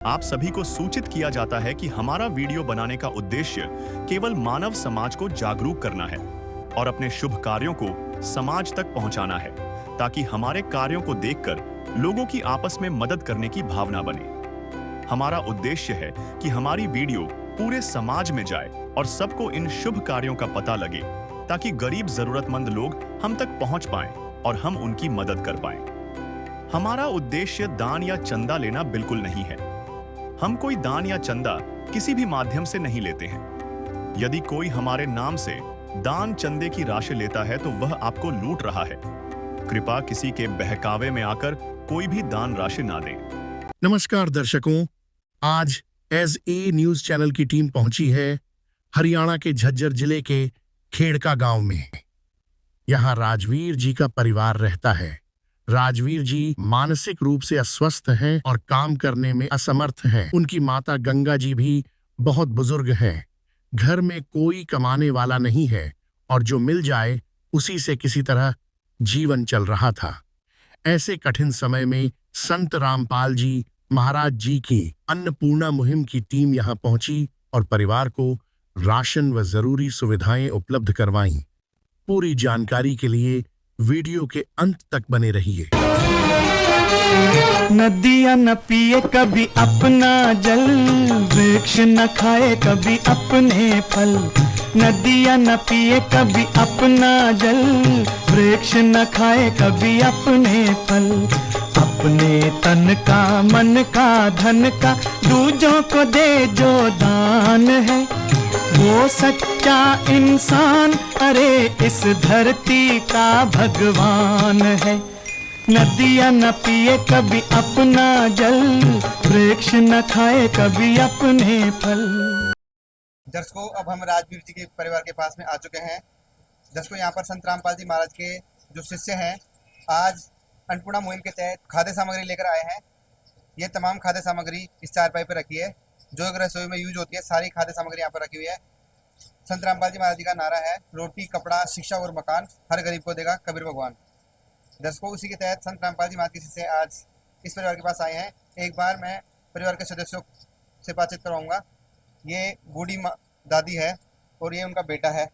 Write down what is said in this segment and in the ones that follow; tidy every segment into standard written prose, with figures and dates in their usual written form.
आप सभी को सूचित किया जाता है कि हमारा वीडियो बनाने का उद्देश्य केवल मानव समाज को जागरूक करना है और अपने शुभ कार्यों को समाज तक पहुंचाना है, ताकि हमारे कार्यों को देखकर लोगों की आपस में मदद करने की भावना बने। हमारा उद्देश्य है कि हमारी वीडियो पूरे समाज में जाए और सबको इन शुभ कार्यों का पता लगे, ताकि गरीब जरूरतमंद लोग हम तक पहुंच पाएं और हम उनकी मदद कर पाएं। हमारा उद्देश्य दान या चंदा लेना बिल्कुल नहीं है। हम कोई दान या चंदा किसी भी माध्यम से नहीं लेते हैं। यदि कोई हमारे नाम से दान चंदे की राशि लेता है तो वह आपको लूट रहा है। कृपया किसी के बहकावे में आकर कोई भी दान राशि ना दें। नमस्कार दर्शकों, आज एज ए न्यूज चैनल की टीम पहुंची है हरियाणा के झज्जर जिले के खेड़का गांव में। यहां राजवीर जी का परिवार रहता है। राजवीर जी मानसिक रूप से अस्वस्थ हैं और काम करने में असमर्थ हैं। उनकी माता गंगा जी भी बहुत बुजुर्ग हैं। घर में कोई कमाने वाला नहीं है और जो मिल जाए उसी से किसी तरह जीवन चल रहा था। ऐसे कठिन समय में संत रामपाल जी महाराज जी की अन्नपूर्णा मुहिम की टीम यहां पहुंची और परिवार को राशन व जरूरी सुविधाएं उपलब्ध करवाईं। पूरी जानकारी के लिए वीडियो के अंत तक बने रहिए। नदियाँ न पिए कभी अपना जल, वृक्ष न खाए कभी अपने फल। नदियाँ न पिए कभी अपना जल, वृक्ष न खाए कभी अपने फल। अपने तन का मन का धन का दूजों को दे जो दान है, वो सच्चा इंसान अरे इस धरती का भगवान है। नदियाँ न पिए कभी अपना जल, वृक्ष न खाए कभी अपने फल। दर्शकों, अब हम राजवीर जी के परिवार के पास में आ चुके हैं। दर्शकों, यहाँ पर संत रामपाल जी महाराज के जो शिष्य हैं आज अन्नपूर्णा मुहिम के तहत खाद्य सामग्री लेकर आए हैं। ये तमाम खाद्य सामग्री इस चारपाई पर रखी है, जो रसोई में यूज होती है। सारी खाद्य सामग्री यहाँ पर रखी हुई है। संत रामपाल जी महाराज जी का नारा है, रोटी कपड़ा शिक्षा और मकान, हर गरीब को देगा कबीर भगवान। दर्शकों, उसी के तहत संत रामपाल जी महाराज से आज इस परिवार के पास आए हैं। एक बार मैं परिवार के सदस्यों से बातचीत करवाऊंगा। ये बूढ़ी दादी है और ये उनका बेटा है।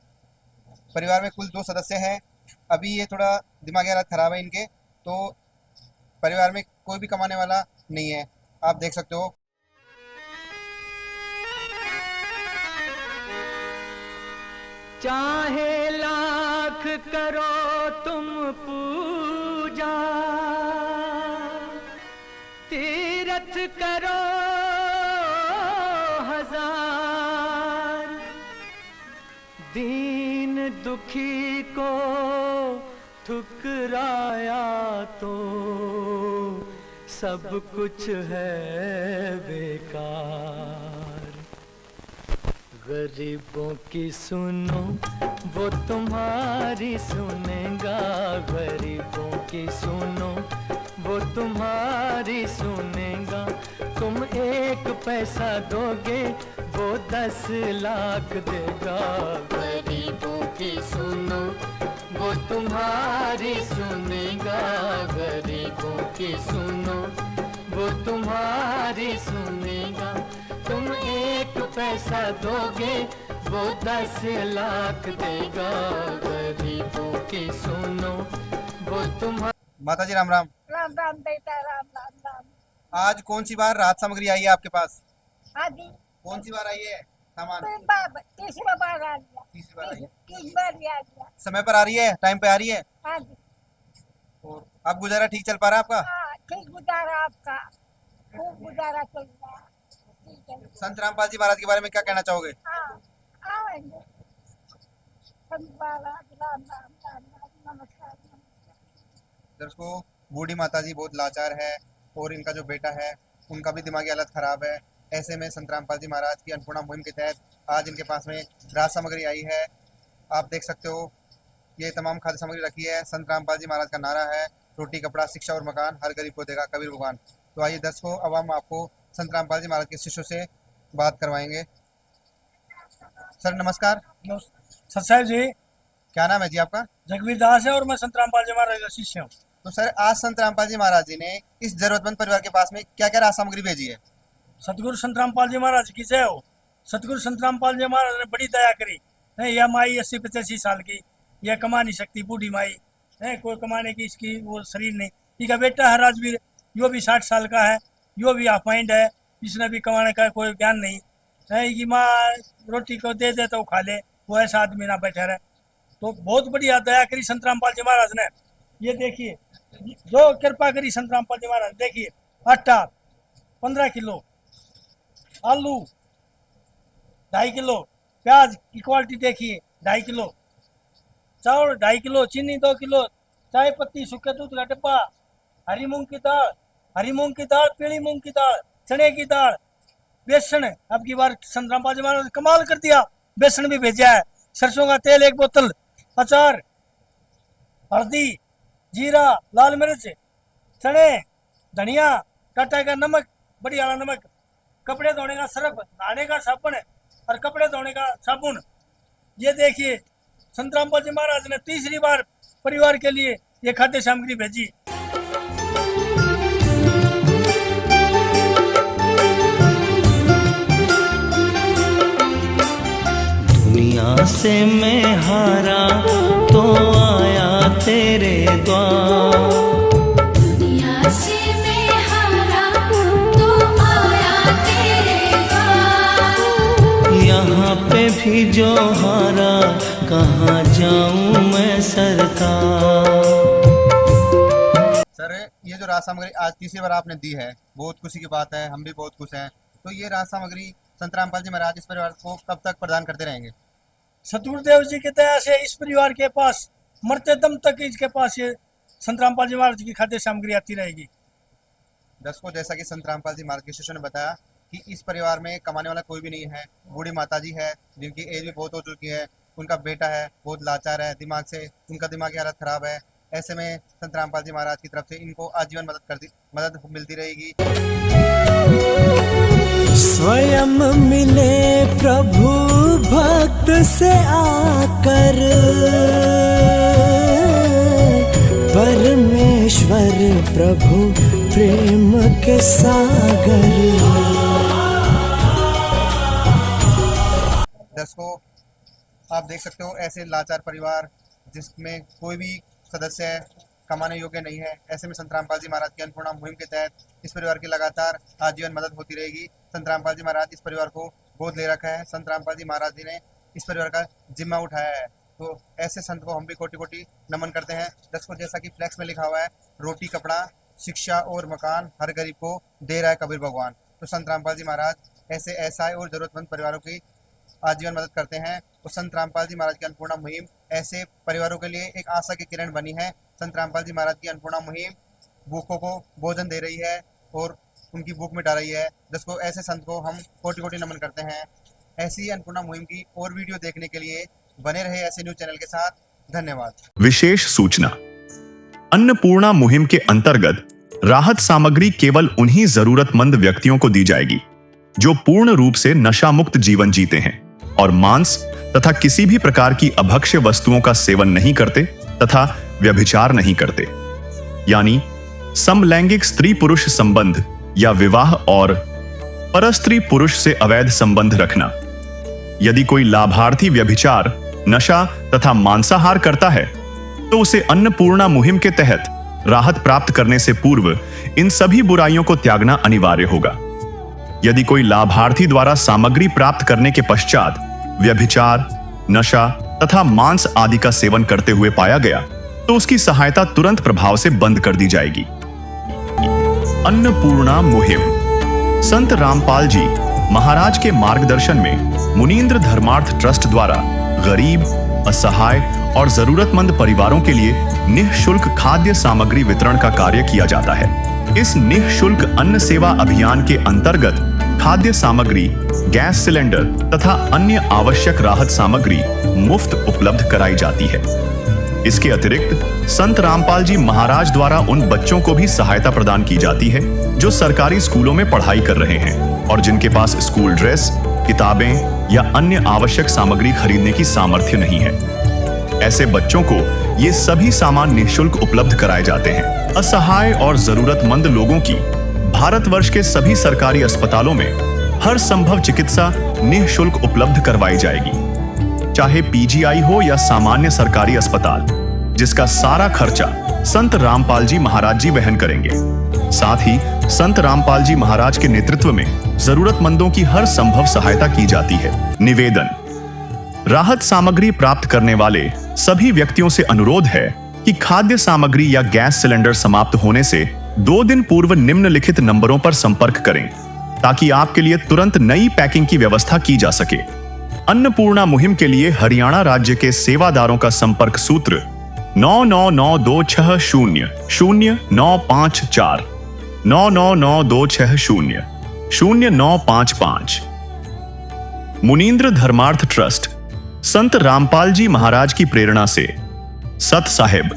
परिवार में कुल 2 सदस्य हैं। अभी ये थोड़ा दिमागी हालत खराब है इनके, तो परिवार में कोई भी कमाने वाला नहीं है। आप देख सकते हो। चाहे लाख करो तुम पूजा, तीरथ करो हजार, दीन दुखी को ठुकराया तो सब कुछ है बेकार। गरीबों की सुनो वो तुम्हारी सुनेगा, गरीबों की सुनो वो तुम्हारी सुनेगा। तुम 1 पैसा दोगे वो 10 लाख देगा। गरीबों की सुनो वो तुम्हारी सुनेगा, गरीबों की सुनो वो तुम्हारी सुनेगा। तुम 1 पैसा दोगे वो 10 लाख देगा। गरीबों की सुनो वो तुम्हारा। माता जी राम राम। राम राम बेटा, राम राम राम। आज कौन सी बार राहत सामग्री आई है आपके पास? आदि कौन सी बार आई है सामान? तीसरा बार आ गया। तीसरी बार आई है। 3 बार भी आ गया। समय पर आ रही है, टाइम पे आ रही है। आदि और अब गुजारा ठीक चल पा रहा है आपका? हाँ, ठीक गुजारा आपका, खूब गुजारा चल रहा है। ठीक है। संत रामपाल जी महाराज के बारे में क्या कहना चाहोगे? हाँ, आएंगे। संत महाराज, राम राम राम राम, नमस्कार नमस्कार। दर्शकों, बूढ़ी माता जी बहुत लाचार है और इनका जो बेटा है उनका भी दिमागी हालत खराब है। ऐसे में संत रामपाल जी महाराज की अन्नपूर्णा मुहिम के तहत आज इनके पास में राहत सामग्री आई है। आप देख सकते हो, ये तमाम खाद्य सामग्री रखी है। संत रामपाल जी महाराज का नारा है, रोटी कपड़ा शिक्षा और मकान, हर गरीब को देगा कबीर भगवान। तो आइए दर्शकों, अब हम आपको संत रामपाल जी महाराज के शिष्यों से बात करवाएंगे। सर नमस्कार। सर साहब जी, क्या नाम है जी आपका? जगवीर दास है और मैं संत रामपाल जी महाराज का शिष्य हूँ। तो सर, आज संत रामपाल जी महाराज जी ने इस जरूरतमंद परिवार के पास में क्या क्या राहत सामग्री भेजी है? सतगुरु संत रामपाल जी महाराज की जय हो। सतगुरु संत रामपाल जी महाराज ने बड़ी दया करी है। यह माई 80-85 साल की, यह कमा नहीं सकती, बूढ़ी माई है, कोई कमाने की इसकी वो शरीर नहीं। इसका बेटा है राजवीर, यो भी 60 साल का है, यो भी हाफ माइंड है, इसने भी कमाने का कोई ज्ञान नहीं है। कि माँ रोटी को दे दे तो खा ले, वो ऐसा आदमी ना बैठा रहे। तो बहुत बढ़िया दया करी संत रामपाल जी महाराज ने। ये देखिए जो कृपा करी संत रामपाल जी महाराज। देखिए आटा 15 किलो, आलू 2.5 किलो, प्याज की क्वालिटी देखिए 2.5 किलो, चावल 2.5 किलो, चीनी 2 किलो, चाय पत्ती, सूखे दूध का डिब्बा, हरी मूंग की दाल, पीली मूंग की दाल, चने की दाल, बेसन। अब की बार संत रामपाल जी महाराज कमाल कर दिया, बेसन भी भेजा है, सरसों का तेल 1 बोतल, अचार, हल्दी, जीरा, लाल मिर्च, चने, धनिया, टाटा का नमक, बढ़िया वाला नमक, कपड़े धोने का सर्फ, नहाने का साबुन और कपड़े धोने का साबुन। ये देखिए संत रामपाल जी महाराज ने तीसरी बार परिवार के लिए ये खाद्य सामग्री भेजी। दुनिया से मैं हारा तो आया तेरे द्वार, दुनिया से मैं हारा तो आया तेरे द्वार। यहाँ पे भी जो हारा कहाँ जाऊँ मैं सरकार। सर ये जो राज सामग्री आज तीसरी बार आपने दी है, बहुत खुशी की बात है, हम भी बहुत खुश हैं। तो ये राज सामग्री संत रामपाल जी महाराज इस परिवार को कब तक प्रदान करते रहेंगे? सतगुरुदेव जी की दया से इस परिवार के पास मरते दम तक इसके पास ये संत रामपाल जी महाराज की खाद्य सामग्री आती रहेगी। दर्शकों, जैसा कि संत रामपाल जी महाराज के शिष्यों ने बताया कि इस परिवार में कमाने वाला कोई भी नहीं है। बूढ़ी माता जी है जिनकी एज भी बहुत हो चुकी है, उनका बेटा है बहुत लाचार है, दिमाग से उनका दिमागी हालत खराब है। ऐसे में संत रामपाल जी महाराज की तरफ से इनको आजीवन मदद मिलती रहेगी। स्वयं मिले प्रभु भक्त से आकर, परमेश्वर प्रभु प्रेम के सागर। दर्शकों, आप देख सकते हो ऐसे लाचार परिवार जिसमें कोई भी सदस्य कमाने योग्य नहीं है। ऐसे में संत रामपाल जी महाराज की अन्नपूर्णा मुहिम के तहत इस परिवार की लगातार आजीवन मदद होती रहेगी। संत रामपाल जी महाराज इस परिवार को गोद ले रखा है। संत रामपाल जी महाराज जी ने इस परिवार का जिम्मा उठाया है। तो ऐसे संत को हम भी कोटि कोटि नमन करते हैं। दर्शकों, जैसा कि फ्लैक्स में लिखा हुआ है, रोटी कपड़ा शिक्षा और मकान हर गरीब को दे रहा है कबीर भगवान। तो संत रामपाल जी महाराज ऐसे असहाय और जरूरतमंद परिवारों की आजीवन मदद करते हैं। और संत रामपाल जी महाराज की अन्नपूर्णा मुहिम ऐसे परिवारों के लिए एक आशा की किरण बनी है। संत रामपाल जी महाराज की अन्नपूर्णा मुहिम भूखों को भोजन दे रही है और उनकी भूख मिटा रही है। जिसको ऐसे संत को हम कोटि कोटि नमन करते हैं। ऐसी अन्नपूर्णा मुहिम की और वीडियो देखने के लिए बने रहे ऐसे न्यूज चैनल के साथ। धन्यवाद। विशेष सूचना, अन्नपूर्णा मुहिम के अंतर्गत राहत सामग्री केवल उन्हीं जरूरतमंद व्यक्तियों को दी जाएगी जो पूर्ण रूप से नशा मुक्त जीवन जीते हैं और मांस तथा किसी भी प्रकार की अभक्ष्य वस्तुओं का सेवन नहीं करते तथा व्यभिचार नहीं करते, यानी समलैंगिक स्त्री पुरुष संबंध या विवाह और परस्त्री पुरुष से अवैध संबंध रखना। यदि कोई लाभार्थी व्यभिचार, नशा तथा मांसाहार करता है तो उसे अन्नपूर्णा मुहिम के तहत राहत प्राप्त करने से पूर्व इन सभी बुराइयों को त्यागना अनिवार्य होगा। यदि कोई लाभार्थी द्वारा सामग्री प्राप्त करने के पश्चात व्यभिचार, नशा तथा मांस आदि का सेवन करते हुए पाया गया तो उसकी सहायता तुरंत प्रभाव से बंद कर दी जाएगी। अन्नपूर्णा मुहिम संत रामपाल जी महाराज के मार्गदर्शन में मुनींद्र धर्मार्थ ट्रस्ट द्वारा गरीब, असहाय और जरूरतमंद परिवारों के लिए निःशुल्क खाद्य सामग्री वितरण का कार्य किया जाता है। इस निःशुल्क अन्न सेवा अभियान के अंतर्गत खाद्य सामग्री, गैस सिलेंडर तथा अन्य आवश्यक राहत सामग्री मुफ्त उपलब्ध कराई जाती है। इसके अतिरिक्त संत रामपाल जी महाराज द्वारा उन बच्चों को भी सहायता प्रदान की जाती है जो सरकारी स्कूलों में पढ़ाई कर रहे हैं और जिनके पास स्कूल ड्रेस, किताबें या अन्य आवश्यक सामग्री खरीदने की सामर्थ्य नहीं है। ऐसे बच्चों को ये सभी सामान निःशुल्क उपलब्ध कराए जाते हैं। असहाय और जरूरतमंद लोगों की भारतवर्ष के सभी सरकारी अस्पतालों में हर संभव चिकित्सा निःशुल्क उपलब्ध करवाई जाएगी, चाहे पीजीआई हो या सामान्य सरकारी अस्पताल, जिसका सारा खर्चा संत रामपाल जी महाराज जी वहन करेंगे। साथ ही संत रामपाल जी महाराज के नेतृत्व में जरूरतमंदों की हर संभव सहायता की जाती है। निवेदन: राहत सामग्री प्राप्त करने वाले सभी व्यक्तियों से अनुरोध है कि खाद्य सामग्री या गैस सिलेंडर समाप्त होने से 2 दिन पूर्व निम्नलिखित नंबरों पर संपर्क करें, ताकि आपके लिए तुरंत नई पैकिंग की व्यवस्था की जा सके। अन्नपूर्णा मुहिम के लिए हरियाणा राज्य के सेवादारों का संपर्क सूत्र 9992600954 9992600955। मुनींद्र धर्मार्थ ट्रस्ट संत रामपाल जी महाराज की प्रेरणा से सत साहिब